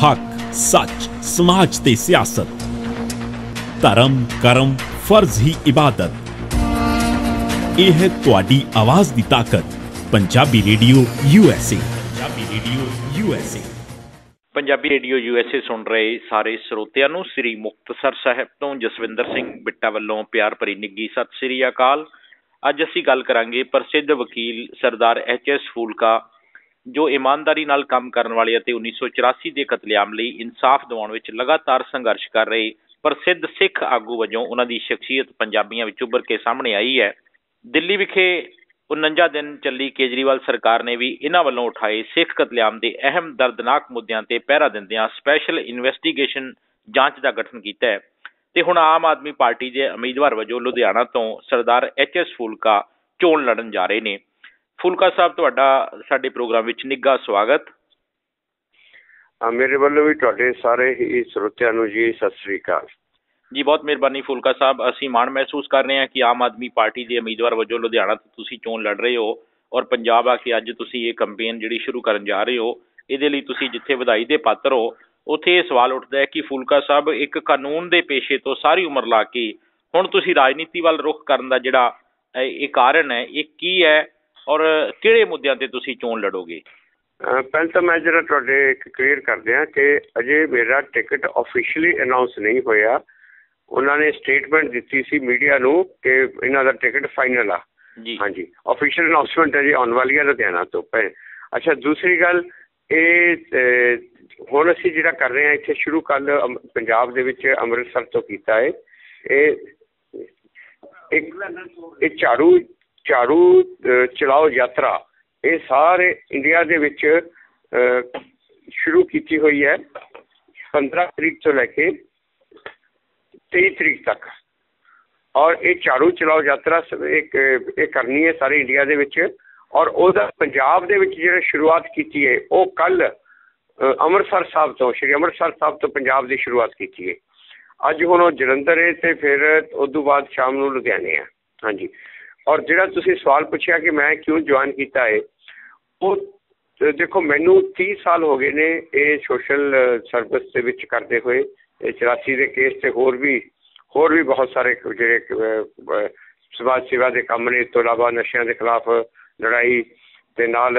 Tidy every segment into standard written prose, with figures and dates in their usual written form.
हक सच समाज ते सियासत, धर्म करम फर्ज ही इबादत। यह है तुहाडी आवाज दी ताकत। Punjabi radio USA. Punjabi radio USA. Punjabi radio USA सुन रहे सारे ਸਰੋਤਿਆਂ ਨੂੰ ਸ੍ਰੀ ਮੁਕਤਸਰ ਸਾਹਿਬ ਤੋਂ ਜਸਵਿੰਦਰ ਸਿੰਘ ਬਿੱਟਾ ਵੱਲੋਂ ਪਿਆਰ ਭਰੀ ਨਿੱਘੀ ਸਤਿ ਸ੍ਰੀ ਅਕਾਲ। ਅੱਜ ਅਸੀਂ ਗੱਲ ਕਰਾਂਗੇ ਪ੍ਰਸਿੱਧ ਵਕੀਲ ਸਰਦਾਰ HS ਫੂਲਕਾ, ਜੋ ਇਮਾਨਦਾਰੀ ਨਾਲ ਕੰਮ ਕਰਨ ਵਾਲੇ ਅਤੇ 1984 ਦੇ ਕਤਲੇਆਮ ਲਈ ਇਨਸਾਫ ਦਿਵਾਉਣ ਵਿੱਚ ਲਗਾਤਾਰ ਸੰਘਰਸ਼ ਕਰ ਰਹੇ ਪ੍ਰਸਿੱਧ ਸਿੱਖ ਆਗੂ ਵਜੋਂ ਉਹਨਾਂ ਦੀ ਸ਼ਖਸੀਅਤ ਪੰਜਾਬੀਆਂ ਵਿੱਚ ਉੱਭਰ ਕੇ ਸਾਹਮਣੇ ਆਈ ਹੈ। ਦਿੱਲੀ ਵਿਖੇ 49 ਦਿਨ ਚੱਲੀ ਕੇਜਰੀਵਾਲ ਸਰਕਾਰ ਨੇ ਵੀ ਇਹਨਾਂ ਵੱਲੋਂ ਉਠਾਏ ਸਿੱਖ ਕਤਲੇਆਮ ਦੇ ਅਹਿਮ ਦਰਦਨਾਕ ਮੁੱਦਿਆਂ ਤੇ ਪਹਿਰਾ ਦਿੰਦਿਆਂ ਸਪੈਸ਼ਲ ਇਨਵੈਸਟੀਗੇਸ਼ਨ ਜਾਂਚ ਦਾ ਗਠਨ ਕੀਤਾ ਹੈ ਤੇ ਹੁਣ ਆਮ ਆਦਮੀ ਪਾਰਟੀ ਦੇ ਉਮੀਦਵਾਰ ਵਜੋਂ ਲੁਧਿਆਣਾ ਤੋਂ ਸਰਦਾਰ HS ਫੂਲਕਾ ਚੋਣ ਲੜਨ ਜਾ ਰਹੇ ਨੇ। ਫੂਲਕਾ ਸਾਹਿਬ, ਤੁਹਾਡਾ ਸਾਡੇ ਪ੍ਰੋਗਰਾਮ ਵਿੱਚ ਨਿੱਘਾ ਸਵਾਗਤ। ਮੇਰੇ ਵੱਲੋਂ ਵੀ ਤੁਹਾਡੇ ਸਾਰੇ ਹੀ ਸਰੋਤਿਆਂ ਨੂੰ ਜੀ ਸਤਿ ਸ੍ਰੀ ਅਕਾਲ ਜੀ। ਬਹੁਤ ਮਿਹਰਬਾਨੀ ਫੂਲਕਾ ਸਾਹਿਬ। ਅਸੀਂ ਮਾਣ ਮਹਿਸੂਸ ਕਰ ਰਹੇ ਹਾਂ ਕਿ ਆਮ ਆਦਮੀ ਪਾਰਟੀ ਦੇ ਉਮੀਦਵਾਰ ਵਜੋਂ ਲੁਧਿਆਣਾ ਤੋਂ ਤੁਸੀਂ ਚੋਣ ਲੜ ਰਹੇ ਹੋ ਔਰ ਪੰਜਾਬ ਆ ਕੇ ਅੱਜ ਤੁਸੀਂ ਇਹ ਕੰਪੇਨ ਜਿਹੜੀ ਸ਼ੁਰੂ ਕਰਨ ਜਾ ਰਹੇ ਹੋ, ਇਹਦੇ ਲਈ ਤੁਸੀਂ ਜਿੱਥੇ ਵਧਾਈ ਦੇ ਪਾਤਰ ਹੋ, ਉੱਥੇ ਇਹ ਸਵਾਲ ਉੱਠਦਾ ਹੈ ਕਿ ਫੂਲਕਾ ਸਾਹਿਬ, ਇੱਕ ਕਾਨੂੰਨ ਦੇ ਪੇਸ਼ੇ ਤੋਂ ਸਾਰੀ ਉਮਰ ਲਾ ਕੇ ਹੁਣ ਤੁਸੀਂ ਰਾਜਨੀਤੀ ਵੱਲ ਰੁਖ ਕਰਨ ਦਾ ਜਿਹੜਾ ਇਹ ਕਾਰਨ ਹੈ, ਇਹ ਕੀ ਹੈ ਔਰ ਕਿਹੜੇ ਮੁੱਦਿਆਂ ਤੇ ਤੁਸੀਂ ਚੋਣ ਲੜੋਗੇ? ਪਹਿਲਾਂ ਤਾਂ ਮੈਂ ਜਿਹੜਾ ਤੁਹਾਡੇ ਇੱਕ ਕਲੀਅਰ ਕਰਦੇ ਹਾਂ ਕਿ ਅਜੇ ਮੇਰਾ ਟਿਕਟ ਆਫੀਸ਼ੀਅਲੀ ਅਨਾਊਂਸ ਨਹੀਂ ਹੋਇਆ। ਉਹਨਾਂ ਨੇ ਸਟੇਟਮੈਂਟ ਦਿੱਤੀ ਸੀ ਮੀਡੀਆ ਨੂੰ ਕਿ ਇਹਨਾਂ ਦਾ ਟਿਕਟ ਫਾਈਨਲ ਆ। ਹਾਂਜੀ, ਆਫੀਸ਼ੀਅਲ ਅਨਾਊਂਸਮੈਂਟ ਅਜੇ ਆਉਣ ਵਾਲੀ ਹੈ ਲੁਧਿਆਣਾ ਤੋਂ। ਅੱਛਾ, ਦੂਸਰੀ ਗੱਲ, ਇਹ ਹੁਣ ਅਸੀਂ ਜਿਹੜਾ ਕਰ ਰਹੇ ਹਾਂ ਇੱਥੇ ਸ਼ੁਰੂ ਕੱਲ੍ਹ ਪੰਜਾਬ ਦੇ ਵਿੱਚ ਅੰਮ੍ਰਿਤਸਰ ਤੋਂ ਕੀਤਾ ਹੈ। ਇਹ ਝਾੜੂ ਚਲਾਓ ਯਾਤਰਾ ਇਹ ਸਾਰੇ ਇੰਡੀਆ ਦੇ ਵਿੱਚ ਸ਼ੁਰੂ ਕੀਤੀ ਹੋਈ ਹੈ 15 ਤਰੀਕ ਤੋਂ ਲੈ ਕੇ 23 ਤਰੀਕ ਤੱਕ। ਔਰ ਇਹ ਝਾੜੂ ਚਲਾਓ ਯਾਤਰਾ ਇਹ ਕਰਨੀ ਹੈ ਸਾਰੇ ਇੰਡੀਆ ਦੇ ਵਿੱਚ। ਔਰ ਉਹਦਾ ਪੰਜਾਬ ਦੇ ਵਿੱਚ ਜਿਹੜਾ ਸ਼ੁਰੂਆਤ ਕੀਤੀ ਹੈ ਉਹ ਕੱਲ੍ਹ ਅੰਮ੍ਰਿਤਸਰ ਸਾਹਿਬ ਤੋਂ, ਸ਼੍ਰੀ ਅੰਮ੍ਰਿਤਸਰ ਸਾਹਿਬ ਤੋਂ ਪੰਜਾਬ ਦੀ ਸ਼ੁਰੂਆਤ ਕੀਤੀ ਹੈ। ਅੱਜ ਹੁਣ ਉਹ ਜਲੰਧਰ ਹੈ ਅਤੇ ਫਿਰ ਉਸ ਤੋਂ ਬਾਅਦ ਸ਼ਾਮ ਨੂੰ ਲੁਧਿਆਣੇ ਆ। ਹਾਂਜੀ, ਔਰ ਜਿਹੜਾ ਤੁਸੀਂ ਸਵਾਲ ਪੁੱਛਿਆ ਕਿ ਮੈਂ ਕਿਉਂ ਜੁਆਇਨ ਕੀਤਾ ਹੈ, ਉਹ ਦੇਖੋ ਮੈਨੂੰ 30 ਸਾਲ ਹੋ ਗਏ ਨੇ ਇਹ ਸੋਸ਼ਲ ਸਰਵਿਸ ਦੇ ਵਿੱਚ ਕਰਦੇ ਹੋਏ। 84 ਦੇ ਕੇਸ ਤੇ ਹੋਰ ਵੀ ਬਹੁਤ ਸਾਰੇ ਜਿਹੜੇ ਸਮਾਜ ਸੇਵਾ ਦੇ ਕੰਮ ਨੇ। ਇਸ ਤੋਂ ਇਲਾਵਾ ਨਸ਼ਿਆਂ ਦੇ ਖਿਲਾਫ ਲੜਾਈ ਤੇ ਨਾਲ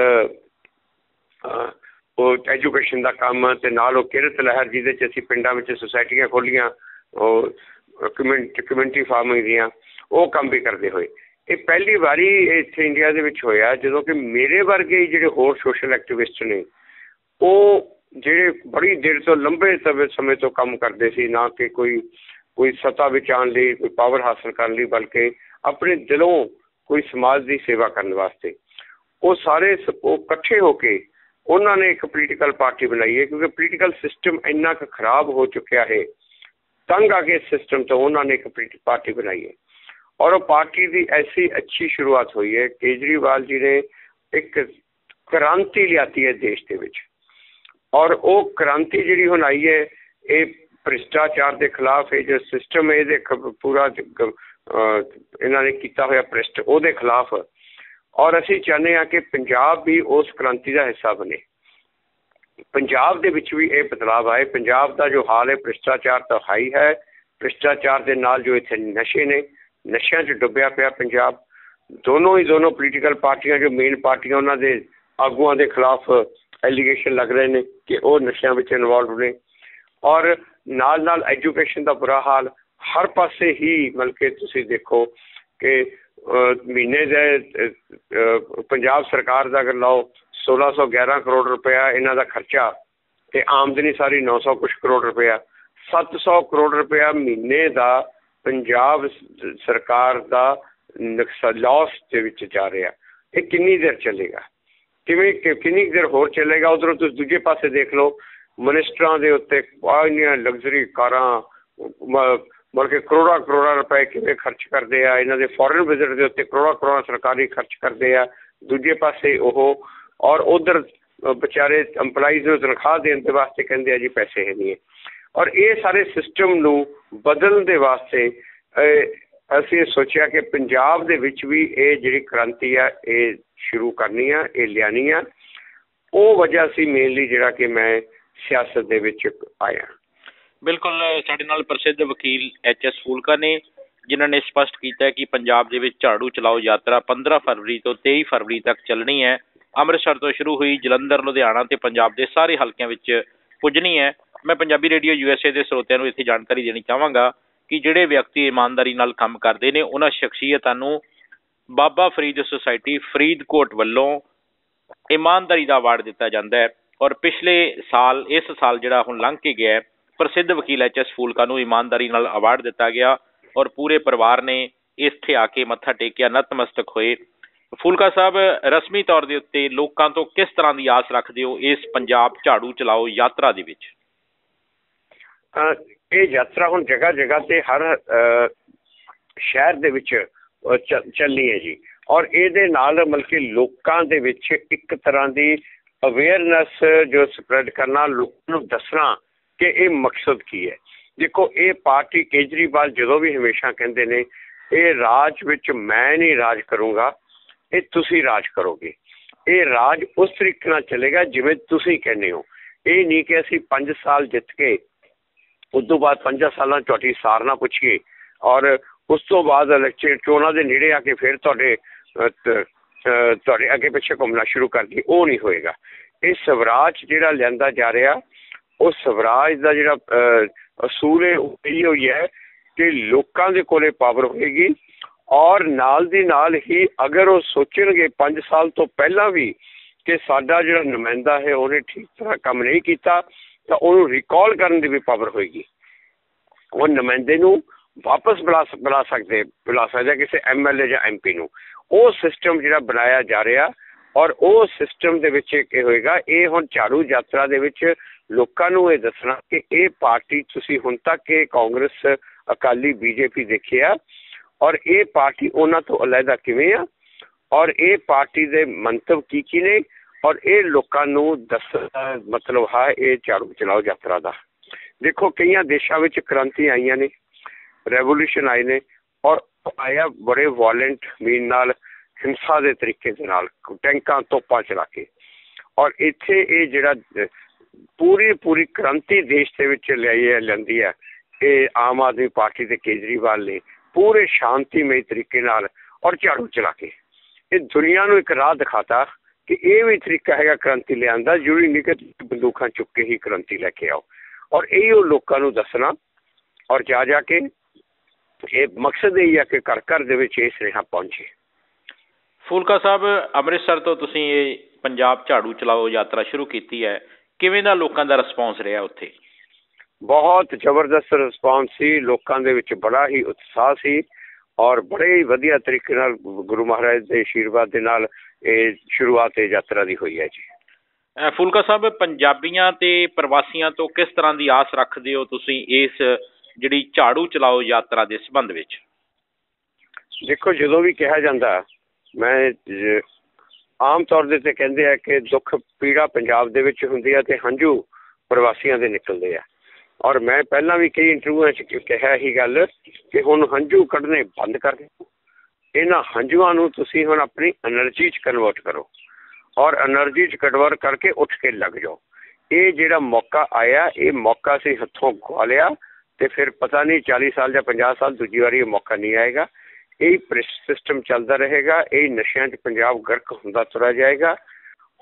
ਉਹ ਐਜੂਕੇਸ਼ਨ ਦਾ ਕੰਮ ਤੇ ਨਾਲ ਉਹ ਕਿਰਤ ਲਹਿਰ ਜਿਹਦੇ 'ਚ ਅਸੀਂ ਪਿੰਡਾਂ ਵਿੱਚ ਸੁਸਾਇਟੀਆਂ ਖੋਲ੍ਹੀਆਂ, ਉਹ ਕਮਿਊਨਿਟੀ ਫਾਰਮਿੰਗ ਦੀਆਂ, ਉਹ ਕੰਮ ਵੀ ਕਰਦੇ ਹੋਏ। ਇਹ ਪਹਿਲੀ ਵਾਰੀ ਇੱਥੇ ਇੰਡੀਆ ਦੇ ਵਿੱਚ ਹੋਇਆ ਜਦੋਂ ਕਿ ਮੇਰੇ ਵਰਗੇ ਜਿਹੜੇ ਹੋਰ ਸੋਸ਼ਲ ਐਕਟਿਵਿਸਟ ਨੇ, ਉਹ ਜਿਹੜੇ ਬੜੀ ਦੇਰ ਤੋਂ ਲੰਬੇ ਸਮੇਂ ਤੋਂ ਕੰਮ ਕਰਦੇ ਸੀ, ਨਾ ਕਿ ਕੋਈ ਸੱਤਾ ਵਿੱਚ ਆਉਣ ਲਈ, ਕੋਈ ਪਾਵਰ ਹਾਸਲ ਕਰਨ ਲਈ, ਬਲਕਿ ਆਪਣੇ ਦਿਲੋਂ ਕੋਈ ਸਮਾਜ ਦੀ ਸੇਵਾ ਕਰਨ ਵਾਸਤੇ, ਉਹ ਸਾਰੇ ਉਹ ਇਕੱਠੇ ਹੋ ਕੇ ਉਹਨਾਂ ਨੇ ਇੱਕ ਪੋਲੀਟੀਕਲ ਪਾਰਟੀ ਬਣਾਈ ਹੈ। ਕਿਉਂਕਿ ਪੋਲੀਟੀਕਲ ਸਿਸਟਮ ਇੰਨਾ ਕੁ ਖਰਾਬ ਹੋ ਚੁੱਕਿਆ ਹੈ, ਤੰਗ ਆ ਕੇ ਸਿਸਟਮ ਤੋਂ ਉਹਨਾਂ ਨੇ ਇੱਕ ਪਾਰਟੀ ਬਣਾਈ ਹੈ। ਔਰ ਉਹ ਪਾਰਟੀ ਦੀ ਐਸੀ ਅੱਛੀ ਸ਼ੁਰੂਆਤ ਹੋਈ ਹੈ। ਕੇਜਰੀਵਾਲ ਜੀ ਨੇ ਇੱਕ ਕ੍ਰਾਂਤੀ ਲਿਆਤੀ ਹੈ ਦੇਸ਼ ਦੇ ਵਿੱਚ। ਔਰ ਉਹ ਕ੍ਰਾਂਤੀ ਜਿਹੜੀ ਹੁਣ ਆਈ ਹੈ, ਇਹ ਭ੍ਰਿਸ਼ਟਾਚਾਰ ਦੇ ਖਿਲਾਫ ਇਹ ਜੋ ਸਿਸਟਮ ਹੈ, ਇਹਦੇ ਪੂਰਾ ਇਹਨਾਂ ਨੇ ਕੀਤਾ ਹੋਇਆ ਭ੍ਰਿਸ਼ਟ, ਉਹਦੇ ਖਿਲਾਫ। ਔਰ ਅਸੀਂ ਚਾਹੁੰਦੇ ਹਾਂ ਕਿ ਪੰਜਾਬ ਵੀ ਉਸ ਕ੍ਰਾਂਤੀ ਦਾ ਹਿੱਸਾ ਬਣੇ, ਪੰਜਾਬ ਦੇ ਵਿੱਚ ਵੀ ਇਹ ਬਦਲਾਵ ਆਏ। ਪੰਜਾਬ ਦਾ ਜੋ ਹਾਲ ਹੈ ਭ੍ਰਿਸ਼ਟਾਚਾਰ ਤਾਂ ਹਾਈ ਹੈ, ਭ੍ਰਿਸ਼ਟਾਚਾਰ ਦੇ ਨਾਲ ਜੋ ਇੱਥੇ ਨਸ਼ੇ ਨੇ, ਨਸ਼ਿਆਂ 'ਚ ਡੁੱਬਿਆ ਪਿਆ ਪੰਜਾਬ। ਦੋਨੋਂ ਪੋਲੀਟੀਕਲ ਪਾਰਟੀਆਂ ਜੋ ਮੇਨ ਪਾਰਟੀਆਂ, ਉਹਨਾਂ ਦੇ ਆਗੂਆਂ ਦੇ ਖਿਲਾਫ ਐਲੀਗੇਸ਼ਨ ਲੱਗ ਰਹੇ ਨੇ ਕਿ ਉਹ ਨਸ਼ਿਆਂ ਵਿੱਚ ਇਨਵੋਲਵ ਨੇ। ਔਰ ਨਾਲ ਐਜੂਕੇਸ਼ਨ ਦਾ ਬੁਰਾ ਹਾਲ ਹਰ ਪਾਸੇ ਹੀ। ਮਤਲਬ ਕਿ ਤੁਸੀਂ ਦੇਖੋ ਕਿ ਮਹੀਨੇ ਦੇ ਪੰਜਾਬ ਸਰਕਾਰ ਦਾ ਅਗਰ ਲਾਓ 1611 ਕਰੋੜ ਰੁਪਇਆ ਇਹਨਾਂ ਦਾ ਖਰਚਾ, ਅਤੇ ਆਮਦਨੀ ਸਾਰੀ 900 ਕੁਛ ਕਰੋੜ ਰੁਪਇਆ, 700 ਕਰੋੜ ਰੁਪਇਆ ਮਹੀਨੇ ਦਾ ਪੰਜਾਬ ਸਰਕਾਰ ਦਾ ਲਾਸ ਦੇ ਵਿੱਚ ਜਾ ਰਿਹਾ। ਇਹ ਕਿੰਨੀ ਦੇਰ ਚੱਲੇਗਾ? ਕਿੰਨੀ ਦੇਰ ਹੋਰ ਚੱਲੇਗਾ? ਉੱਧਰੋਂ ਤੁਸੀਂ ਦੂਜੇ ਪਾਸੇ ਦੇਖ ਲਓ, ਮਿਨਿਸਟਰਾਂ ਦੇ ਉੱਤੇ ਇੰਨੀਆਂ ਲਗਜ਼ਰੀ ਕਾਰਾਂ, ਮਤਲਬ ਕਿ ਕਰੋੜਾਂ ਰੁਪਏ ਕਿਵੇਂ ਖਰਚ ਕਰਦੇ ਆ। ਇਹਨਾਂ ਦੇ ਫੋਰਨ ਵਿਜ਼ਿਟ ਦੇ ਉੱਤੇ ਕਰੋੜਾਂ ਸਰਕਾਰੀ ਖਰਚ ਕਰਦੇ ਆ। ਦੂਜੇ ਪਾਸੇ ਉਹ, ਔਰ ਉੱਧਰ ਵਿਚਾਰੇ ਇੰਪਲਾਈਜ਼ ਨੂੰ ਤਨਖਾਹ ਦੇਣ ਦੇ ਵਾਸਤੇ ਕਹਿੰਦੇ ਆ ਜੀ ਪੈਸੇ ਹੈ ਨਹੀਂ ਹੈ। ਔਰ ਇਹ ਸਾਰੇ ਸਿਸਟਮ ਨੂੰ ਬਦਲਣ ਦੇ ਵਾਸਤੇ ਅਸੀਂ ਸੋਚਿਆ ਕਿ ਪੰਜਾਬ ਦੇ ਵਿੱਚ ਵੀ ਇਹ ਜਿਹੜੀ ਕ੍ਰਾਂਤੀ ਆ ਇਹ ਸ਼ੁਰੂ ਕਰਨੀ ਆ, ਇਹ ਲਿਆਉਣੀ ਆ। ਉਹ ਵਜ੍ਹਾ ਸੀ ਮੇਨਲੀ ਜਿਹੜਾ ਕਿ ਮੈਂ ਸਿਆਸਤ ਦੇ ਵਿੱਚ ਆਏ ਹਾਂ। ਬਿਲਕੁਲ, ਸਾਡੇ ਨਾਲ ਪ੍ਰਸਿੱਧ ਵਕੀਲ HS ਫੂਲਕਾ ਨੇ, ਜਿਨ੍ਹਾਂ ਨੇ ਸਪਸ਼ਟ ਕੀਤਾ ਕਿ ਪੰਜਾਬ ਦੇ ਵਿੱਚ ਝਾੜੂ ਚਲਾਓ ਯਾਤਰਾ 15 ਫਰਵਰੀ ਤੋਂ 23 ਫਰਵਰੀ ਤੱਕ ਚੱਲਣੀ ਹੈ। ਅੰਮ੍ਰਿਤਸਰ ਤੋਂ ਸ਼ੁਰੂ ਹੋਈ ਜਲੰਧਰ, ਲੁਧਿਆਣਾ ਤੇ ਪੰਜਾਬ ਦੇ ਸਾਰੇ ਹਲਕਿਆਂ ਵਿੱਚ ਪੁੱਜਣੀ ਹੈ। ਮੈਂ ਪੰਜਾਬੀ ਰੇਡੀਓ USA ਦੇ ਸਰੋਤਿਆਂ ਨੂੰ ਇੱਥੇ ਜਾਣਕਾਰੀ ਦੇਣੀ ਚਾਹਾਂਗਾ ਕਿ ਜਿਹੜੇ ਵਿਅਕਤੀ ਇਮਾਨਦਾਰੀ ਨਾਲ ਕੰਮ ਕਰਦੇ ਨੇ, ਉਹਨਾਂ ਸ਼ਖਸੀਅਤਾਂ ਨੂੰ ਬਾਬਾ ਫਰੀਦ ਸੁਸਾਇਟੀ ਫਰੀਦਕੋਟ ਵੱਲੋਂ ਇਮਾਨਦਾਰੀ ਦਾ ਅਵਾਰਡ ਦਿੱਤਾ ਜਾਂਦਾ ਹੈ। ਔਰ ਪਿਛਲੇ ਸਾਲ, ਇਸ ਸਾਲ ਜਿਹੜਾ ਹੁਣ ਲੰਘ ਕੇ ਗਿਆ, ਪ੍ਰਸਿੱਧ ਵਕੀਲ HS ਫੂਲਕਾ ਨੂੰ ਇਮਾਨਦਾਰੀ ਨਾਲ ਅਵਾਰਡ ਦਿੱਤਾ ਗਿਆ ਔਰ ਪੂਰੇ ਪਰਿਵਾਰ ਨੇ ਇੱਥੇ ਆ ਕੇ ਮੱਥਾ ਟੇਕਿਆ, ਨਤਮਸਤਕ ਹੋਏ। ਫੂਲਕਾ ਸਾਹਿਬ, ਰਸਮੀ ਤੌਰ ਦੇ ਉੱਤੇ ਲੋਕਾਂ ਤੋਂ ਕਿਸ ਤਰ੍ਹਾਂ ਦੀ ਆਸ ਰੱਖਦੇ ਹੋ ਇਸ ਪੰਜਾਬ ਝਾੜੂ ਚਲਾਓ ਯਾਤਰਾ ਦੇ ਵਿੱਚ? ਇਹ ਯਾਤਰਾ ਹੁਣ ਜਗ੍ਹਾ ਜਗ੍ਹਾ ਤੇ ਹਰ ਸ਼ਹਿਰ ਦੇ ਵਿੱਚ ਚੱਲਣੀ ਹੈ ਜੀ, ਔਰ ਇਹਦੇ ਨਾਲ ਮਤਲਬ ਕਿ ਲੋਕਾਂ ਦੇ ਵਿੱਚ ਇੱਕ ਤਰ੍ਹਾਂ ਦੀ ਅਵੇਅਰਨੈਸ ਜੋ ਸਪਰੈਡ ਕਰਨਾ, ਲੋਕਾਂ ਨੂੰ ਦੱਸਣਾ ਕਿ ਇਹ ਮਕਸਦ ਕੀ ਹੈ। ਦੇਖੋ, ਇਹ ਪਾਰਟੀ ਕੇਜਰੀਵਾਲ ਜਦੋਂ ਵੀ ਹਮੇਸ਼ਾ ਕਹਿੰਦੇ ਨੇ ਇਹ ਰਾਜ ਵਿੱਚ ਮੈਂ ਨਹੀਂ ਰਾਜ ਕਰੂੰਗਾ, ਇਹ ਤੁਸੀਂ ਰਾਜ ਕਰੋਗੇ। ਇਹ ਰਾਜ ਉਸ ਤਰੀਕੇ ਨਾਲ ਚੱਲੇਗਾ ਜਿਵੇਂ ਤੁਸੀਂ ਕਹਿੰਦੇ ਹੋ। ਇਹ ਨਹੀਂ ਕਿ ਅਸੀਂ 5 ਸਾਲ ਜਿੱਤ ਕੇ ਉਸ ਤੋਂ ਬਾਅਦ 5 ਸਾਲਾਂ ਤੁਹਾਡੀ ਸਾਰ ਨਾ ਪੁੱਛੀਏ ਔਰ ਉਸ ਤੋਂ ਬਾਅਦ ਇਲੈਕਸ਼ਨ ਚੋਣਾਂ ਦੇ ਨੇੜੇ ਆ ਕੇ ਫਿਰ ਤੁਹਾਡੇ ਅੱਗੇ ਪਿੱਛੇ ਘੁੰਮਣਾ ਸ਼ੁਰੂ ਕਰ ਦਈਏ। ਉਹ ਨਹੀਂ ਹੋਏਗਾ। ਇਹ ਸਵਰਾਜ ਜਿਹੜਾ ਲਿਆਂਦਾ ਜਾ ਰਿਹਾ, ਉਹ ਸਵਰਾਜ ਦਾ ਜਿਹੜਾ ਅਸੂਲ ਹੈ ਉਹ ਇਹੀ ਹੋਈ ਹੈ ਕਿ ਲੋਕਾਂ ਦੇ ਕੋਲੇ ਪਾਵਰ ਹੋਏਗੀ ਔਰ ਨਾਲ ਦੀ ਨਾਲ ਹੀ ਅਗਰ ਉਹ ਸੋਚਣਗੇ 5 ਸਾਲ ਤੋਂ ਪਹਿਲਾਂ ਵੀ ਕਿ ਸਾਡਾ ਜਿਹੜਾ ਨੁਮਾਇੰਦਾ ਹੈ ਉਹਨੇ ਠੀਕ ਤਰ੍ਹਾਂ ਕੰਮ ਨਹੀਂ ਕੀਤਾ, ਤਾਂ ਉਹਨੂੰ ਰਿਕਾਲ ਕਰਨ ਦੀ ਵੀ ਪਾਵਰ ਹੋਏਗੀ। ਉਹ ਨੁਮਾਇੰਦੇ ਨੂੰ ਵਾਪਸ ਬੁਲਾ ਸਕਦੇ ਕਿਸੇ MLA ਜਾਂ MP ਨੂੰ। ਉਹ ਸਿਸਟਮ ਜਿਹੜਾ ਬਣਾਇਆ ਜਾ ਰਿਹਾ ਔਰ ਉਹ ਸਿਸਟਮ ਦੇ ਵਿੱਚ ਕੀ ਹੋਏਗਾ, ਇਹ ਹੁਣ ਝਾੜੂ ਯਾਤਰਾ ਦੇ ਵਿੱਚ ਲੋਕਾਂ ਨੂੰ ਇਹ ਦੱਸਣਾ ਕਿ ਇਹ ਪਾਰਟੀ ਤੁਸੀਂ ਹੁਣ ਤੱਕ ਇਹ ਕਾਂਗਰਸ, ਅਕਾਲੀ, BJP ਦੇਖਿਆ ਔਰ ਇਹ ਪਾਰਟੀ ਉਹਨਾਂ ਤੋਂ ਅਲੱਗਾ ਕਿਵੇਂ ਆ ਔਰ ਇਹ ਪਾਰਟੀ ਦੇ ਮੰਤਵ ਕੀ ਨੇ ਔਰ ਇਹ ਲੋਕਾਂ ਨੂੰ ਦੱਸਣਾ ਮਤਲਬ ਹੈ ਇਹ ਝਾੜੂ ਚਲਾਓ ਯਾਤਰਾ ਦਾ। ਦੇਖੋ, ਕਈਆਂ ਦੇਸ਼ਾਂ ਵਿੱਚ ਕ੍ਰਾਂਤੀ ਆਈਆਂ ਨੇ, ਰੈਵੋਲੂਸ਼ਨ ਆਏ ਨੇ ਔਰ ਆਇਆ ਬੜੇ ਵਾਇਲੈਂਟ ਮੀਨ ਨਾਲ, ਹਿੰਸਾ ਦੇ ਤਰੀਕੇ ਦੇ ਨਾਲ, ਟੈਂਕਾਂ ਤੋਪਾਂ ਚਲਾ ਕੇ। ਔਰ ਇੱਥੇ ਇਹ ਜਿਹੜਾ ਪੂਰੀ ਕ੍ਰਾਂਤੀ ਦੇਸ਼ ਦੇ ਵਿੱਚ ਲਿਆਂਦੀ ਹੈ ਇਹ ਆਮ ਆਦਮੀ ਪਾਰਟੀ ਦੇ ਕੇਜਰੀਵਾਲ ਨੇ, ਪੂਰੇ ਸ਼ਾਂਤੀਮਈ ਤਰੀਕੇ ਨਾਲ ਔਰ ਝਾੜੂ ਚਲਾ ਕੇ ਇਹ ਦੁਨੀਆ ਨੂੰ ਇੱਕ ਰਾਹ ਦਿਖਾਤਾ ਕਿ ਇਹ ਵੀ ਤਰੀਕਾ ਹੈਗਾ ਕ੍ਰਾਂਤੀ ਲਿਆਉਣ ਦਾ। ਜ਼ਰੂਰੀ ਨਹੀਂ ਕਿ ਬੰਦੂਕਾਂ ਚੁੱਕ ਕੇ ਹੀ ਕ੍ਰਾਂਤੀ ਲੈ ਕੇ ਆਓ। ਔਰ ਇਹ ਉਹ ਲੋਕਾਂ ਨੂੰ ਦੱਸਣਾ ਔਰ ਜਾ ਕੇ ਇਹ ਮਕਸਦ ਇਹ ਹੈ ਕਿ ਘਰ ਘਰ ਦੇ ਵਿੱਚ ਇਹ ਸੁਨੇਹਾ ਪਹੁੰਚੇ। ਫੂਲਕਾ ਸਾਹਿਬ, ਅੰਮ੍ਰਿਤਸਰ ਤੋਂ ਤੁਸੀਂ ਇਹ ਪੰਜਾਬ ਝਾੜੂ ਚਲਾਓ ਯਾਤਰਾ ਸ਼ੁਰੂ ਕੀਤੀ ਹੈ, ਕਿਵੇਂ ਦਾ ਲੋਕਾਂ ਦਾ ਰਿਸਪੌਂਸ ਰਿਹਾ ਉੱਥੇ? ਬਹੁਤ ਜ਼ਬਰਦਸਤ ਰਿਸਪੌਂਸ ਸੀ। ਲੋਕਾਂ ਦੇ ਵਿੱਚ ਬੜਾ ਹੀ ਉਤਸ਼ਾਹ ਸੀ ਔਰ ਬੜੇ ਹੀ ਵਧੀਆ ਤਰੀਕੇ ਨਾਲ ਗੁਰੂ ਮਹਾਰਾਜ ਦੇ ਆਸ਼ੀਰਵਾਦ ਦੇ ਨਾਲ ਇਹ ਸ਼ੁਰੂਆਤ ਯਾਤਰਾ ਦੀ ਹੋਈ ਹੈ ਜੀ। ਫੂਲਕਾ ਸਾਹਿਬ, ਪੰਜਾਬੀਆਂ ਤੇ ਪ੍ਰਵਾਸੀਆਂ ਤੋਂ ਕਿਸ ਤਰ੍ਹਾਂ ਦੀ ਆਸ ਰੱਖਦੇ ਹੋ ਤੁਸੀਂ ਇਸ ਜਿਹੜੀ ਝਾੜੂ ਚਲਾਓ ਯਾਤਰਾ ਦੇ ਸੰਬੰਧ ਵਿੱਚ? ਦੇਖੋ, ਜਦੋਂ ਵੀ ਕਿਹਾ ਜਾਂਦਾ, ਮੈਂ ਆਮ ਤੌਰ ਦੇ ਉੱਤੇ ਕਹਿੰਦੇ ਆ ਕਿ ਦੁੱਖ ਪੀੜਾ ਪੰਜਾਬ ਦੇ ਵਿੱਚ ਹੁੰਦੀ ਆ ਤੇ ਹੰਝੂ ਪ੍ਰਵਾਸੀਆਂ ਦੇ ਨਿਕਲਦੇ ਆ। ਔਰ ਮੈਂ ਪਹਿਲਾਂ ਵੀ ਕਈ ਇੰਟਰਵਿਊਆਂ 'ਚ ਕਿਹਾ ਇਹੀ ਗੱਲ ਕਿ ਹੁਣ ਹੰਝੂ ਕੱਢਣੇ ਬੰਦ ਕਰ ਦਿਓ। ਇਹਨਾਂ ਹੰਝੂਆਂ ਨੂੰ ਤੁਸੀਂ ਹੁਣ ਆਪਣੀ ਐਨਰਜੀ 'ਚ ਕਨਵਰਟ ਕਰੋ ਔਰ ਐਨਰਜੀ 'ਚ ਕਨਵਰਟ ਕਰਕੇ ਉੱਠ ਕੇ ਲੱਗ ਜਾਓ। ਇਹ ਜਿਹੜਾ ਮੌਕਾ ਆਇਆ, ਇਹ ਮੌਕਾ ਅਸੀਂ ਹੱਥੋਂ ਗਵਾ ਲਿਆ ਤੇ ਫਿਰ ਪਤਾ ਨਹੀਂ 40 ਸਾਲ ਜਾਂ 50 ਸਾਲ ਦੂਜੀ ਵਾਰੀ ਇਹ ਮੌਕਾ ਨਹੀਂ ਆਏਗਾ। ਇਹ ਸਿਸਟਮ ਚੱਲਦਾ ਰਹੇਗਾ, ਇਹ ਨਸ਼ਿਆਂ 'ਚ ਪੰਜਾਬ ਗਰਕ ਹੁੰਦਾ ਤੁਰਿਆ ਜਾਏਗਾ।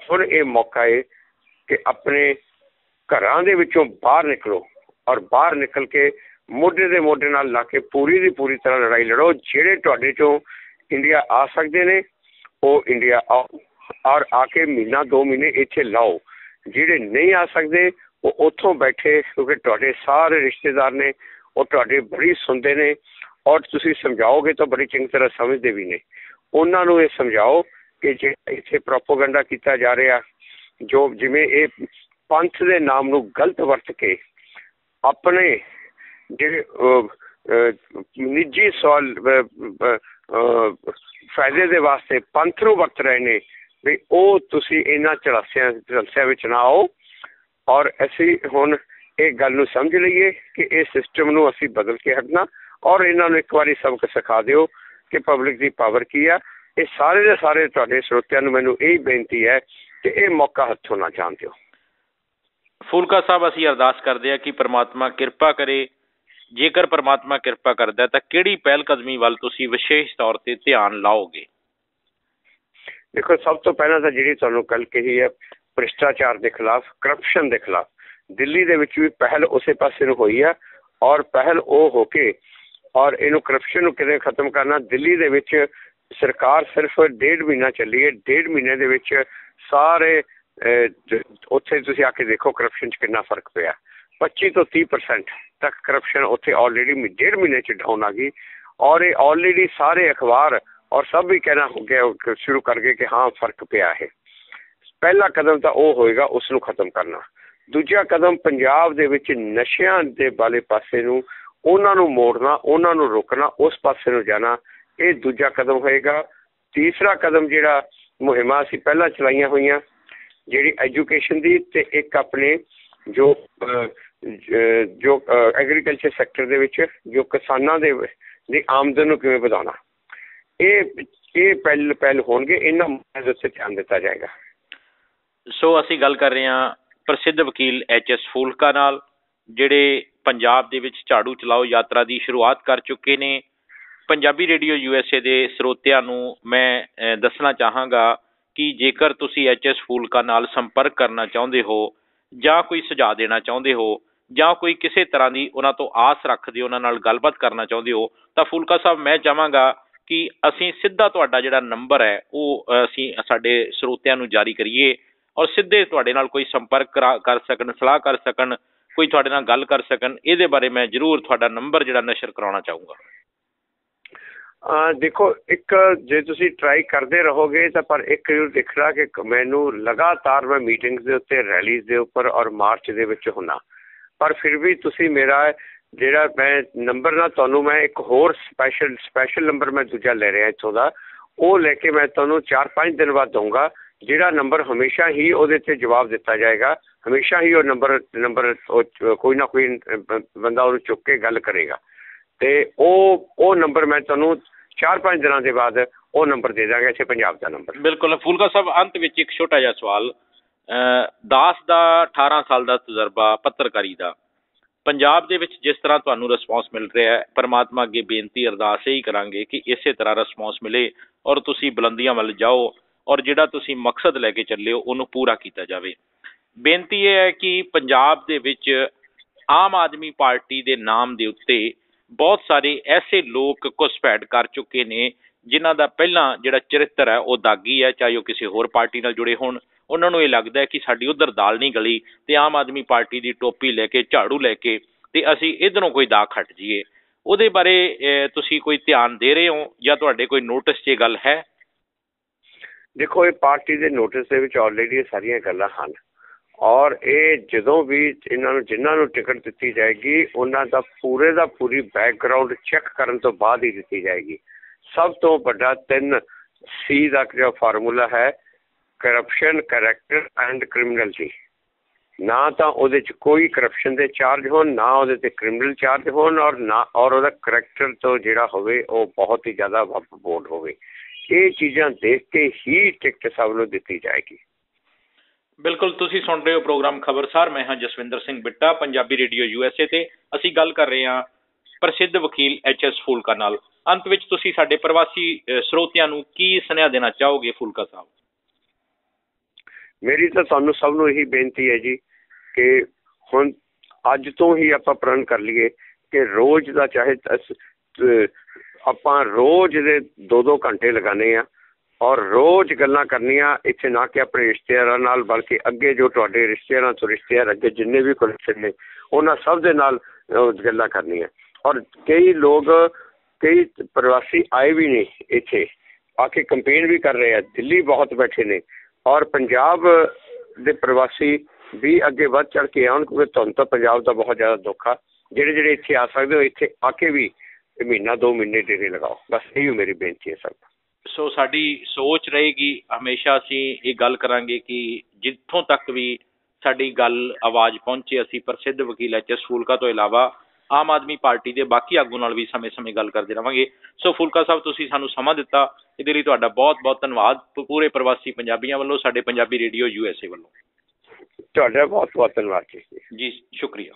ਹੁਣ ਇਹ ਮੌਕਾ ਹੈ ਕਿ ਆਪਣੇ ਘਰਾਂ ਦੇ ਵਿੱਚੋਂ ਬਾਹਰ ਨਿਕਲੋ ਔਰ ਬਾਹਰ ਨਿਕਲ ਕੇ ਮੋਢੇ ਦੇ ਮੋਢੇ ਨਾਲ ਲਾ ਕੇ ਪੂਰੀ ਦੀ ਪੂਰੀ ਤਰ੍ਹਾਂ ਲੜਾਈ ਲੜੋ। ਜਿਹੜੇ ਤੁਹਾਡੇ 'ਚੋਂ ਇੰਡੀਆ ਆ ਸਕਦੇ ਨੇ ਉਹ ਇੰਡੀਆ ਆਓ ਔਰ ਆ ਕੇ ਮਹੀਨਾ 2 ਮਹੀਨੇ ਇੱਥੇ ਲਾਓ। ਜਿਹੜੇ ਨਹੀਂ ਆ ਸਕਦੇ ਉਹ ਉੱਥੋਂ ਬੈਠੇ, ਕਿਉਂਕਿ ਤੁਹਾਡੇ ਸਾਰੇ ਰਿਸ਼ਤੇਦਾਰ ਨੇ, ਉਹ ਤੁਹਾਡੇ ਬੜੀ ਸੁਣਦੇ ਨੇ ਔਰ ਤੁਸੀਂ ਸਮਝਾਓਗੇ ਤਾਂ ਬੜੀ ਚੰਗੀ ਤਰ੍ਹਾਂ ਸਮਝਦੇ ਵੀ ਨੇ। ਉਹਨਾਂ ਨੂੰ ਇਹ ਸਮਝਾਓ ਕਿ ਜੇ ਇੱਥੇ ਪ੍ਰੋਪੋਗੰਡਾ ਕੀਤਾ ਜਾ ਰਿਹਾ, ਜੋ ਜਿਵੇਂ ਇਹ ਪੰਥ ਦੇ ਨਾਮ ਨੂੰ ਗਲਤ ਵਰਤ ਕੇ ਆਪਣੇ ਜਿਹੜੇ ਨਿੱਜੀ ਫਾਇਦੇ ਦੇ ਵਾਸਤੇ ਪੰਥ ਨੂੰ ਵਰਤ ਰਹੇ ਨੇ, ਵੀ ਉਹ ਤੁਸੀਂ ਇਹਨਾਂ ਝਾਂਸਿਆਂ ਵਿੱਚ ਨਾ ਆਓ। ਔਰ ਅਸੀਂ ਹੁਣ ਇਹ ਗੱਲ ਨੂੰ ਸਮਝ ਲਈਏ ਕਿ ਇਹ ਸਿਸਟਮ ਨੂੰ ਅਸੀਂ ਬਦਲ ਕੇ ਹਟਣਾ ਔਰ ਇਹਨਾਂ ਨੂੰ ਇੱਕ ਵਾਰੀ ਸਬਕ ਸਿਖਾ ਦਿਓ ਕਿ ਪਬਲਿਕ ਦੀ ਪਾਵਰ ਕੀ ਆ। ਇਹ ਸਾਰੇ ਦੇ ਸਾਰੇ ਤੁਹਾਡੇ ਸਰੋਤਿਆਂ ਨੂੰ ਮੈਨੂੰ ਇਹ ਬੇਨਤੀ ਹੈ ਕਿ ਇਹ ਮੌਕਾ ਹੱਥੋਂ ਨਾ ਜਾਣ ਦਿਓ। ਫੂਲਕਾ ਸਾਹਿਬ ਅਸੀਂ ਅਰਦਾਸ ਕਰਦੇ ਹਾਂ ਕਿ ਪ੍ਰਮਾਤਮਾ ਕਿਰਪਾ ਕਰੇ। ਜੇਕਰ ਪ੍ਰਮਾਤਮਾ ਕਿਰਪਾ ਕਰਦਾ ਤਾਂ ਕਿਹੜੀ ਪਹਿਲ ਕਦਮੀ ਵੱਲ ਤੁਸੀਂ ਵਿਸ਼ੇਸ਼ ਤੌਰ ਤੇ ਧਿਆਨ ਲਾਓਗੇ? ਦੇਖੋ, ਸਭ ਤੋਂ ਪਹਿਲਾਂ ਤਾਂ ਜਿਹੜੀ ਤੁਹਾਨੂੰ ਗੱਲ ਕਹੀ ਹੈ ਭ੍ਰਿਸ਼ਟਾਚਾਰ ਦੇ ਖਿਲਾਫ, ਕਰਪਸ਼ਨ ਦੇ ਖਿਲਾਫ, ਦਿੱਲੀ ਦੇ ਵਿੱਚ ਵੀ ਪਹਿਲ ਉਸੇ ਪਾਸੇ ਨੂੰ ਹੋਈ ਆ। ਔਰ ਪਹਿਲ ਉਹ ਹੋ ਕੇ ਔਰ ਇਹਨੂੰ ਕਰਪਸ਼ਨ ਨੂੰ ਕਿਵੇਂ ਖਤਮ ਕਰਨਾ, ਦਿੱਲੀ ਦੇ ਵਿੱਚ ਸਰਕਾਰ ਸਿਰਫ 1.5 ਮਹੀਨਾ ਚੱਲੀ ਹੈ। 1.5 ਮਹੀਨੇ ਦੇ ਵਿੱਚ ਸਾਰੇ ਉੱਥੇ ਤੁਸੀਂ ਆ ਕੇ ਦੇਖੋ ਕਰਪਸ਼ਨ 'ਚ ਕਿੰਨਾ ਫਰਕ ਪਿਆ। 25 ਤੋਂ 30% ਤੱਕ ਕਰਪਸ਼ਨ ਉੱਥੇ ਆਲਰੇਡੀ 1.5 ਮਹੀਨੇ 'ਚ ਡਾਊਨ ਆ ਗਈ। ਔਰ ਇਹ ਆਲਰੇਡੀ ਸਾਰੇ ਅਖਬਾਰ ਔਰ ਸਭ ਵੀ ਕਹਿਣਾ ਹੋ ਗਿਆ ਸ਼ੁਰੂ ਕਰ ਗਏ ਕਿ ਹਾਂ ਫਰਕ ਪਿਆ ਹੈ। ਪਹਿਲਾ ਕਦਮ ਤਾਂ ਉਹ ਹੋਏਗਾ ਉਸ ਨੂੰ ਖਤਮ ਕਰਨਾ। ਦੂਜਾ ਕਦਮ ਪੰਜਾਬ ਦੇ ਵਿੱਚ ਨਸ਼ਿਆਂ ਦੇ ਵਾਲੇ ਪਾਸੇ ਨੂੰ, ਉਹਨਾਂ ਨੂੰ ਮੋੜਨਾ, ਉਹਨਾਂ ਨੂੰ ਰੋਕਣਾ, ਉਸ ਪਾਸੇ ਨੂੰ ਜਾਣਾ, ਇਹ ਦੂਜਾ ਕਦਮ ਹੋਏਗਾ। ਤੀਸਰਾ ਕਦਮ ਜਿਹੜਾ ਮੁਹਿੰਮਾਂ ਅਸੀਂ ਪਹਿਲਾਂ ਚਲਾਈਆਂ ਹੋਈਆਂ ਜਿਹੜੀ ਐਜੂਕੇਸ਼ਨ ਦੀ, ਤੇ ਇੱਕ ਆਪਣੇ ਜੋ ਐਗਰੀਕਲਚਰ ਸੈਕਟਰ ਦੇ ਵਿੱਚ ਜੋ ਕਿਸਾਨਾਂ ਦੀ ਆਮਦਨ ਨੂੰ ਕਿਵੇਂ ਵਧਾਉਣਾ, ਇਹ ਪਹਿਲ ਹੋਣਗੇ। ਇਹਨਾਂ ਮੁੱਦਿਆਂ ਦੇ ਉੱਤੇ ਧਿਆਨ ਦਿੱਤਾ ਜਾਏਗਾ। ਸੋ ਅਸੀਂ ਗੱਲ ਕਰ ਰਹੇ ਹਾਂ ਪ੍ਰਸਿੱਧ ਵਕੀਲ HS ਫੂਲਕਾ ਨਾਲ, ਜਿਹੜੇ ਪੰਜਾਬ ਦੇ ਵਿੱਚ ਝਾੜੂ ਚਲਾਓ ਯਾਤਰਾ ਦੀ ਸ਼ੁਰੂਆਤ ਕਰ ਚੁੱਕੇ ਨੇ। ਪੰਜਾਬੀ ਰੇਡੀਓ USA ਦੇ ਸਰੋਤਿਆਂ ਨੂੰ ਮੈਂ ਦੱਸਣਾ ਚਾਹਾਂਗਾ ਕਿ ਜੇਕਰ ਤੁਸੀਂ HS ਫੂਲਕਾ ਨਾਲ ਸੰਪਰਕ ਕਰਨਾ ਚਾਹੁੰਦੇ ਹੋ ਜਾਂ ਕੋਈ ਸੁਝਾਅ ਦੇਣਾ ਚਾਹੁੰਦੇ ਹੋ ਜਾਂ ਕੋਈ ਕਿਸੇ ਤਰ੍ਹਾਂ ਦੀ ਉਹਨਾਂ ਤੋਂ ਆਸ ਰੱਖਦੇ ਹੋ, ਉਹਨਾਂ ਨਾਲ ਗੱਲਬਾਤ ਕਰਨਾ ਚਾਹੁੰਦੇ ਹੋ, ਤਾਂ ਫੂਲਕਾ ਸਾਹਿਬ ਮੈਂ ਚਾਹਾਂਗਾ ਕਿ ਅਸੀਂ ਸਿੱਧਾ ਤੁਹਾਡਾ ਜਿਹੜਾ ਨੰਬਰ ਹੈ ਉਹ ਅਸੀਂ ਸਾਡੇ ਸਰੋਤਿਆਂ ਨੂੰ ਜਾਰੀ ਕਰੀਏ ਔਰ ਸਿੱਧੇ ਤੁਹਾਡੇ ਨਾਲ ਕੋਈ ਸੰਪਰਕ ਕਰ ਸਕਣ, ਸਲਾਹ ਕਰ ਸਕਣ, ਕੋਈ ਤੁਹਾਡੇ ਨਾਲ ਗੱਲ ਕਰ ਸਕਣ। ਇਹਦੇ ਬਾਰੇ ਮੈਂ ਜ਼ਰੂਰ ਤੁਹਾਡਾ ਨੰਬਰ ਜਿਹੜਾ ਨਸ਼ਰ ਕਰਾਉਣਾ ਚਾਹੂੰਗਾ। ਦੇਖੋ, ਇੱਕ ਜੇ ਤੁਸੀਂ ਟਰਾਈ ਕਰਦੇ ਰਹੋਗੇ ਤਾਂ ਪਰ ਇੱਕ ਜ਼ਰੂਰ ਦੇਖਣਾ ਕਿ ਮੈਨੂੰ ਲਗਾਤਾਰ ਮੈਂ ਮੀਟਿੰਗਸ ਦੇ ਉੱਤੇ, ਰੈਲੀਜ਼ ਦੇ ਉੱਪਰ ਔਰ ਮਾਰਚ ਦੇ ਵਿੱਚ ਹੁੰਦਾ, ਪਰ ਫਿਰ ਵੀ ਤੁਸੀਂ ਮੇਰਾ ਜਿਹੜਾ ਮੈਂ ਨੰਬਰ ਨਾ ਤੁਹਾਨੂੰ ਮੈਂ ਇੱਕ ਹੋਰ ਸਪੈਸ਼ਲ ਨੰਬਰ ਮੈਂ ਦੂਜਾ ਲੈ ਰਿਹਾ ਇੱਥੋਂ ਦਾ, ਉਹ ਲੈ ਕੇ ਮੈਂ ਤੁਹਾਨੂੰ 4-5 ਦਿਨ ਬਾਅਦ ਦਊਂਗਾ। ਜਿਹੜਾ ਨੰਬਰ ਹਮੇਸ਼ਾ ਹੀ ਉਹਦੇ 'ਤੇ ਜਵਾਬ ਦਿੱਤਾ ਜਾਏਗਾ, ਹਮੇਸ਼ਾ ਹੀ ਉਹ ਨੰਬਰ ਕੋਈ ਨਾ ਕੋਈ ਬੰਦਾ ਉਹਨੂੰ ਚੁੱਕ ਕੇ ਗੱਲ ਕਰੇਗਾ। ਅਤੇ ਉਹ ਨੰਬਰ ਮੈਂ ਤੁਹਾਨੂੰ 4-5 ਦਿਨਾਂ ਦੇ ਬਾਅਦ ਉਹ ਨੰਬਰ ਦੇ ਦਾਂਗਾ, ਇੱਥੇ ਪੰਜਾਬ ਦਾ ਨੰਬਰ। ਬਿਲਕੁਲ ਫੂਲਕਾ ਸਾਹਿਬ, ਅੰਤ ਵਿੱਚ ਇੱਕ ਛੋਟਾ ਜਿਹਾ ਸਵਾਲ। ਦਾਸ ਦਾ 18 ਸਾਲ ਦਾ ਤਜਰਬਾ ਪੱਤਰਕਾਰੀ ਦਾ, ਪੰਜਾਬ ਦੇ ਵਿੱਚ ਜਿਸ ਤਰ੍ਹਾਂ ਤੁਹਾਨੂੰ ਰਿਸਪੌਂਸ ਮਿਲ ਰਿਹਾ ਹੈ, ਪਰਮਾਤਮਾ ਅੱਗੇ ਬੇਨਤੀ ਅਰਦਾਸ ਇਹੀ ਕਰਾਂਗੇ ਕਿ ਇਸੇ ਤਰ੍ਹਾਂ ਰਿਸਪੌਂਸ ਮਿਲੇ ਔਰ ਤੁਸੀਂ ਬੁਲੰਦੀਆਂ ਵੱਲ ਜਾਓ ਔਰ ਜਿਹੜਾ ਤੁਸੀਂ ਮਕਸਦ ਲੈ ਕੇ ਚੱਲੇ ਹੋ ਉਹਨੂੰ ਪੂਰਾ ਕੀਤਾ ਜਾਵੇ। ਬੇਨਤੀ ਇਹ ਹੈ ਕਿ ਪੰਜਾਬ ਦੇ ਵਿੱਚ ਆਮ ਆਦਮੀ ਪਾਰਟੀ ਦੇ ਨਾਮ ਦੇ ਉੱਤੇ ਬਹੁਤ ਸਾਰੇ ਐਸੇ ਲੋਕ ਘੁਸਪੈਠ ਕਰ ਚੁੱਕੇ ਨੇ ਜਿਨ੍ਹਾਂ ਦਾ ਪਹਿਲਾਂ ਜਿਹੜਾ ਚਰਿੱਤਰ ਹੈ ਉਹ ਦਾਗੀ ਹੈ, ਚਾਹੇ ਉਹ ਕਿਸੇ ਹੋਰ ਪਾਰਟੀ ਨਾਲ ਜੁੜੇ ਹੋਣ। ਉਹਨਾਂ ਨੂੰ ਇਹ ਲੱਗਦਾ ਹੈ ਕਿ ਸਾਡੀ ਉੱਧਰ ਦਾਲ ਨਹੀਂ ਗਲੀ ਤੇ ਆਮ ਆਦਮੀ ਪਾਰਟੀ ਦੀ ਟੋਪੀ ਲੈ ਕੇ, ਝਾੜੂ ਲੈ ਕੇ ਤੇ ਅਸੀਂ ਇੱਧਰੋਂ ਕੋਈ ਦਾਗ ਖੱਟ ਜਾਈਏ। ਉਹਦੇ ਬਾਰੇ ਤੁਸੀਂ ਕੋਈ ਧਿਆਨ ਦੇ ਰਹੇ ਹੋ ਜਾਂ ਤੁਹਾਡੇ ਕੋਈ ਨੋਟਿਸ 'ਚ ਇਹ ਗੱਲ ਹੈ? ਦੇਖੋ, ਇਹ ਪਾਰਟੀ ਦੇ ਨੋਟਿਸ ਦੇ ਵਿੱਚ ਆਲਰੇਡੀ ਇਹ ਸਾਰੀਆਂ ਗੱਲਾਂ ਹਨ ਔਰ ਇਹ ਜਦੋਂ ਵੀ ਜਿਨ੍ਹਾਂ ਨੂੰ ਟਿਕਟ ਦਿੱਤੀ ਜਾਏਗੀ ਉਹਨਾਂ ਦਾ ਪੂਰੀ ਬੈਕਗਰਾਊਂਡ ਚੈੱਕ ਕਰਨ ਤੋਂ ਬਾਅਦ ਹੀ ਦਿੱਤੀ ਜਾਏਗੀ। ਸਭ ਤੋਂ ਵੱਡਾ 3C ਦਾ ਜਿਹੜਾ ਫਾਰਮੂਲਾ ਹੈ, ਕਰਪਸ਼ਨ, ਕਰੈਕਟਰ ਐਂਡ ਕ੍ਰਿਮੀਨਲਿਟੀ। ਨਾ ਤਾਂ ਉਹਦੇ 'ਚ ਕੋਈ ਕਰਪਸ਼ਨ ਦੇ ਚਾਰਜ ਹੋਣ, ਨਾ ਉਹਦੇ 'ਤੇ ਕ੍ਰਿਮੀਨਲ ਚਾਰਜ ਹੋਣ ਔਰ ਉਹਦਾ ਕਰੈਕਟਰ ਤੋਂ ਜਿਹੜਾ ਹੋਵੇ ਉਹ ਬਹੁਤ ਹੀ ਜ਼ਿਆਦਾ ਬੋਰਡ ਹੋਵੇ। ਇਹ ਚੀਜ਼ਾਂ ਦੇਖ ਕੇ ਹੀ ਟਿਕਟ ਸਭ ਨੂੰ ਦਿੱਤੀ ਜਾਏਗੀ। ਬਿਲਕੁਲ, ਤੁਸੀਂ ਸੁਣ ਰਹੇ ਹੋ ਪ੍ਰੋਗਰਾਮ ਖਬਰਸਾਰ। ਮੈਂ ਹਾਂ ਜਸਵਿੰਦਰ ਸਿੰਘ ਬਿੱਟਾ, ਪੰਜਾਬੀ ਰੇਡੀਓ USA ਤੇ ਅਸੀਂ ਗੱਲ ਕਰ ਰਹੇ ਹਾਂ ਪ੍ਰਸਿੱਧ ਵਕੀਲ HS ਫੂਲਕਾ ਨਾਲ। ਅੰਤ ਵਿੱਚ ਤੁਸੀਂ ਸਾਡੇ ਪ੍ਰਵਾਸੀ ਸਰੋਤਿਆਂ ਨੂੰ ਕੀ ਸੁਨੇਹਾ ਦੇਣਾ ਚਾਹੋਗੇ ਫੂਲਕਾ ਸਾਹਿਬ? ਮੇਰੀ ਤਾਂ ਤੁਹਾਨੂੰ ਸਭ ਨੂੰ ਇਹੀ ਬੇਨਤੀ ਹੈ ਜੀ ਕਿ ਹੁਣ ਅੱਜ ਤੋਂ ਹੀ ਆਪਾਂ ਪ੍ਰਣ ਕਰ ਲਈਏ ਕਿ ਰੋਜ਼ ਦਾ ਚਾਹੇ ਆਪਾਂ ਰੋਜ਼ ਦੇ 2-2 ਘੰਟੇ ਲਗਾਉਂਦੇ ਹਾਂ ਔਰ ਰੋਜ਼ ਗੱਲਾਂ ਕਰਨੀਆਂ, ਇੱਥੇ ਨਾ ਕਿ ਆਪਣੇ ਰਿਸ਼ਤੇਦਾਰਾਂ ਨਾਲ ਬਲਕਿ ਅੱਗੇ ਜੋ ਤੁਹਾਡੇ ਰਿਸ਼ਤੇਦਾਰਾਂ ਤੋਂ ਰਿਸ਼ਤੇਦਾਰ ਅੱਗੇ ਜਿੰਨੇ ਵੀ ਕਨੈਕਸ਼ਨ ਨੇ ਉਹਨਾਂ ਸਭ ਦੇ ਨਾਲ ਗੱਲਾਂ ਕਰਨੀਆਂ। ਔਰ ਕਈ ਪ੍ਰਵਾਸੀ ਆਏ ਵੀ ਨੇ, ਇੱਥੇ ਆ ਕੇ ਕੰਪੇਨ ਵੀ ਕਰ ਰਹੇ ਆ, ਦਿੱਲੀ ਬਹੁਤ ਬੈਠੇ ਨੇ ਔਰ ਪੰਜਾਬ ਦੇ ਪ੍ਰਵਾਸੀ ਵੀ ਅੱਗੇ ਵੱਧ ਚੜ੍ਹ ਕੇ ਆਉਣ ਕਿਉਂਕਿ ਤੁਹਾਨੂੰ ਤਾਂ ਪੰਜਾਬ ਦਾ ਬਹੁਤ ਜ਼ਿਆਦਾ ਦੁੱਖ ਆ। ਜਿਹੜੇ ਇੱਥੇ ਆ ਸਕਦੇ ਹੋ ਇੱਥੇ ਆ ਕੇ ਵੀ ਮਹੀਨਾ 2 ਮਹੀਨੇ ਡੇਰੇ ਲਗਾਓ, ਬਸ ਇਹੀ ਮੇਰੀ ਬੇਨਤੀ ਹੈ ਸਭ। ਸੋ ਸਾਡੀ ਸੋਚ ਰਹੇਗੀ ਹਮੇਸ਼ਾ ਅਸੀਂ ਇਹ ਗੱਲ ਕਰਾਂਗੇ ਕਿ ਜਿੱਥੋਂ ਤੱਕ ਵੀ ਸਾਡੀ ਗੱਲ ਆਵਾਜ਼ ਪਹੁੰਚੇ ਅਸੀਂ ਪ੍ਰਸਿੱਧ ਵਕੀਲ HS ਫੂਲਕਾ ਤੋਂ ਇਲਾਵਾ ਆਮ ਆਦਮੀ ਪਾਰਟੀ ਦੇ ਬਾਕੀ ਆਗੂ ਨਾਲ ਵੀ ਸਮੇਂ-ਸਮੇਂ ਗੱਲ ਕਰਦੇ ਰਹਾਂਗੇ। ਸੋ ਫੂਲਕਾ ਸਾਹਿਬ, ਤੁਸੀਂ ਸਾਨੂੰ ਸਮਾਂ ਦਿੱਤਾ, ਇਹਦੇ ਲਈ ਤੁਹਾਡਾ ਬਹੁਤ-ਬਹੁਤ ਧੰਨਵਾਦ ਪੂਰੇ ਪ੍ਰਵਾਸੀ ਪੰਜਾਬੀਆਂ ਵੱਲੋਂ, ਸਾਡੇ ਪੰਜਾਬੀ ਰੇਡੀਓ USA ਵੱਲੋਂ। ਤੁਹਾਡਾ ਬਹੁਤ ਬਹੁਤ ਧੰਨਵਾਦ ਜੀ। ਜੀ ਸ਼ੁਕਰੀਆ।